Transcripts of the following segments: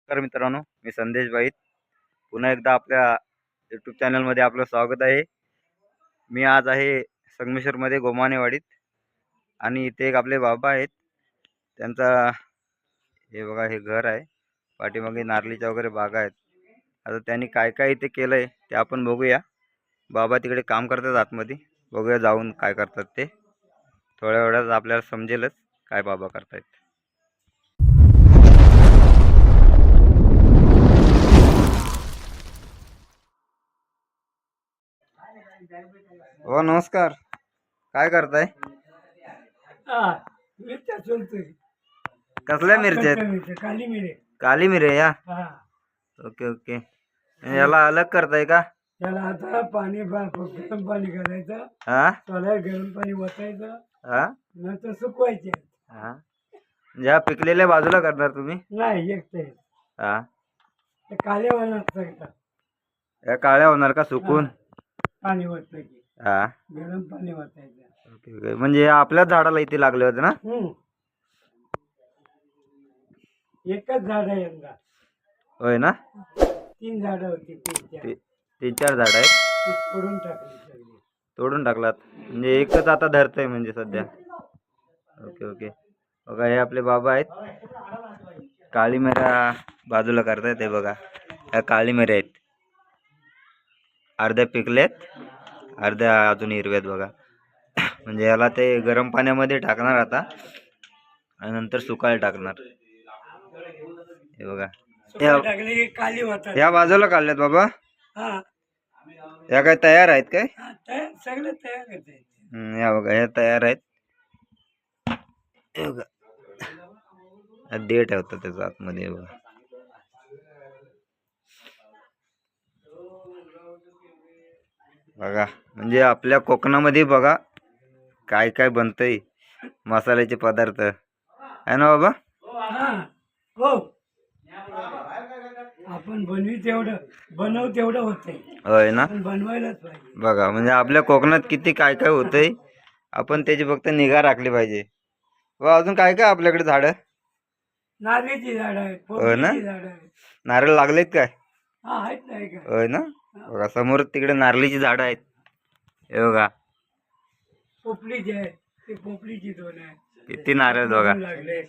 नमस्कार मित्रांनो, मी संदेश भाई पुन्हा एकदा आपल्या यूट्यूब चॅनलमध्ये आपलं स्वागत आहे. मी आज आहे संगमेश्वरमध्ये गोमानेवाडीत आणि इथे एक आपले बाबा आहेत. त्यांचा हे बघा हे घर आहे. पाठीमागे नारळीच्या वगैरे बागा आहेत. आता त्यांनी काय काय इथे केलंय ते आपण बघूया. बाबा तिकडे काम करतात आतमध्ये, बघूया जाऊन काय करतात ते. थोड्या वेळात आपल्याला समजेलच काय बाबा करतायत. हो नमस्कार, काय करताय? मिरच्या सोलतोय. कसल्या मिरच्या आहेत? मिरच्या काली मिरे. काली मिरे या. हा ओके ओके. याला अलग करताय का? त्याला आता पाणी गरम पाणी घालायचं. हा त्याला गरम पाणी वतायचं. हा नंतर सुकवायचे. हा ज्या पिकलेल्या बाजूला करणार तुम्ही? नाही एकटे हा ते काले होणार. या काळ्या होणार का सुकून? पाणी वतलं की हा गरम पाणी वतायचं. Okay okay. म्हणजे आपल्याच झाडाला इथे लागले होते ना? एकच झाड आहे यंदा. होय ना? 3 झाडं होती. 3-4 झाड आहेत. ती तोडून टाकली सगळी. तोडून टाकलात म्हणजे एकच आता धरतय म्हणजे सध्या. Okay okay. बघा हे आपले बाबा आहेत. काळी मिऱ्या बाजूला करतायत. हे बघा या काळी मिऱ्या आहेत. अर्ध्या पिकलेत, अर्ध्या अजून हिरव्यात बघा. म्हणजे याला ते गरम पाण्यामध्ये टाकणार आता आणि नंतर सुकायला टाकणार. हे बघा टाकली की काली होतात. या बाजूला काढल्यात बाबा. हा या काय तयार आहेत काय? सगळं तयार करते. या बघा या तयार आहेत. हे बघा देठ ठेवतात त्याच्या आतमध्ये. हे बघा बघा म्हणजे आपल्या कोकणामध्ये बघा काय काय बनतंय मसाल्याचे पदार्थ आहे ना बाबा? हो आपण बनवू तेवढं होतंय. होय ना? बनवायलाच पाहिजे. बघा म्हणजे आपल्या कोकणात किती काय काय होतंय. आपण त्याची फक्त निगा राखली पाहिजे. व अजून काय काय आपल्याकडे झाडं? नारळीची झाड आहेत, होय ना? पोपलीची झाड आहेत. नारळ लागलेत काय? हा आहेत नाही का? होय ना? बघा समोर तिकडे नारळीची झाडं आहेत. हे बघा पोपलीची आहे, ते पोपलीची 2 आहे. किती नारळ बघा. लागले.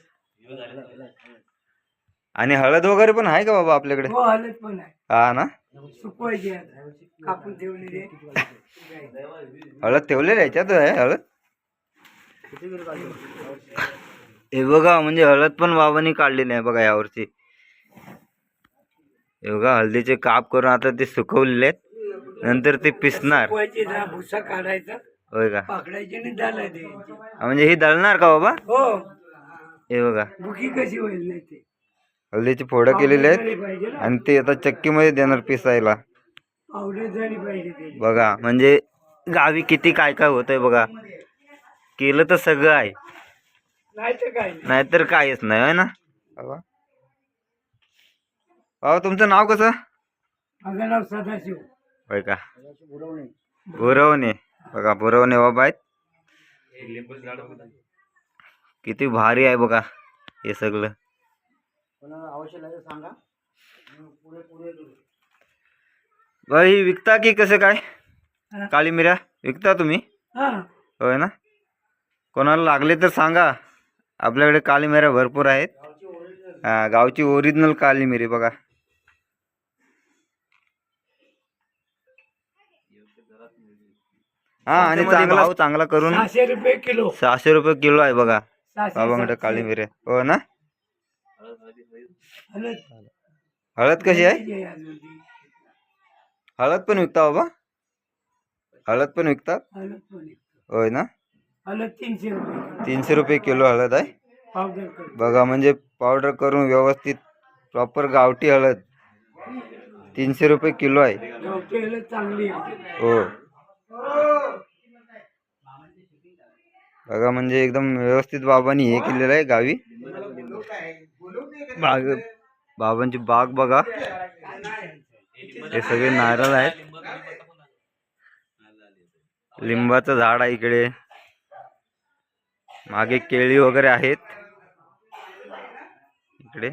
आणि हळद वगैरे पण आहे का बाबा आपल्याकडे? हो हळद पण आहे. हा ना? सुकवायची कापून ठेवलेली. हळद ठेवलेली याच्यात आहे हळद. हे बघा म्हणजे हळद पण बाबांनी काढलेली आहे बघा यावर्षी. हे बघा हळदीचे काप करून आता ते सुकवलेले आहेत. नंतर ते पिसणार. भुसा काढायचा. होय का? पकडायची आणि डाला द्यायची. म्हणजे ही दळणार का बाबा? हो. हे बघा बुकी कशी होईल नाही ते. हळदीची फोडं केलेली आहेत आणि ते आता चक्कीमध्ये देणार पिसायला. पावडर झाली पाहिजे ते. बघा म्हणजे गावी किती काय काय होतंय बघा. केलं तर सगळं आहे, नाहीतर काहीच नाही आहे ना बाबा. बाबा तुमचं नाव कसं? माझं नाव सदाशिव. होय का? बुरवणे. बघा बुरवणे बाबा आहेत. किती भारी आहे बघा हे सगळं. बाई विकता की कसे काय? काळी मिऱ्या विकता तुम्ही? होय ना? कोणाला लागले तर सांगा. आपल्याकडे काळी मिऱ्या भरपूर आहेत. गावची ओरिजिनल काळी मिरी बघा. हा आणि भाव चांगला करून 600 रुपये किलो. 600 रुपये किलो आहे बघा बाबांकडे काळी मिरी. हो ना? हळद कशी आहे? हळद पण विकता बाबा? हळद पण विकतात? होय ना? हळद 300 रुपये. 300 रुपये किलो हळद आहे बघा. म्हणजे पावडर करून व्यवस्थित प्रॉपर गावठी हळद 300 रुपये किलो आहे. गावठी हळद चांगली आहे. हो बघा म्हणजे एकदम व्यवस्थित बाबांनी हे केलेलं आहे गावी. बाबांची बाग बघा. हे सगळे नारळ आहेत. लिंबाचं झाड आहे इकडे. मागे केळी वगैरे आहेत इकडे.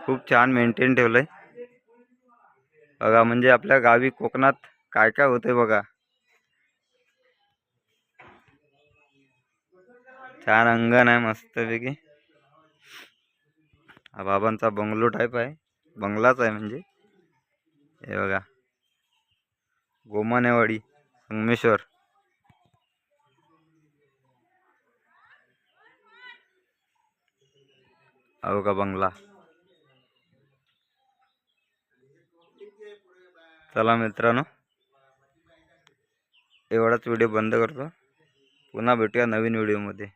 खूप छान मेंटेन ठेवलंय बघा. म्हणजे आपल्या गावी कोकणात काय काय होतंय बघा. छान अंगण आहे मस्तपैकी. हा बाबांचा बंगलो टाईप आहे, बंगलाच आहे म्हणजे. हे बघा, गोमानेवाडी संगमेश्वर. हा बघा बंगला. चला मित्रांनो, एवढाच व्हिडिओ बंद करतो. पुन्हा भेटूया नवीन व्हिडिओमध्ये.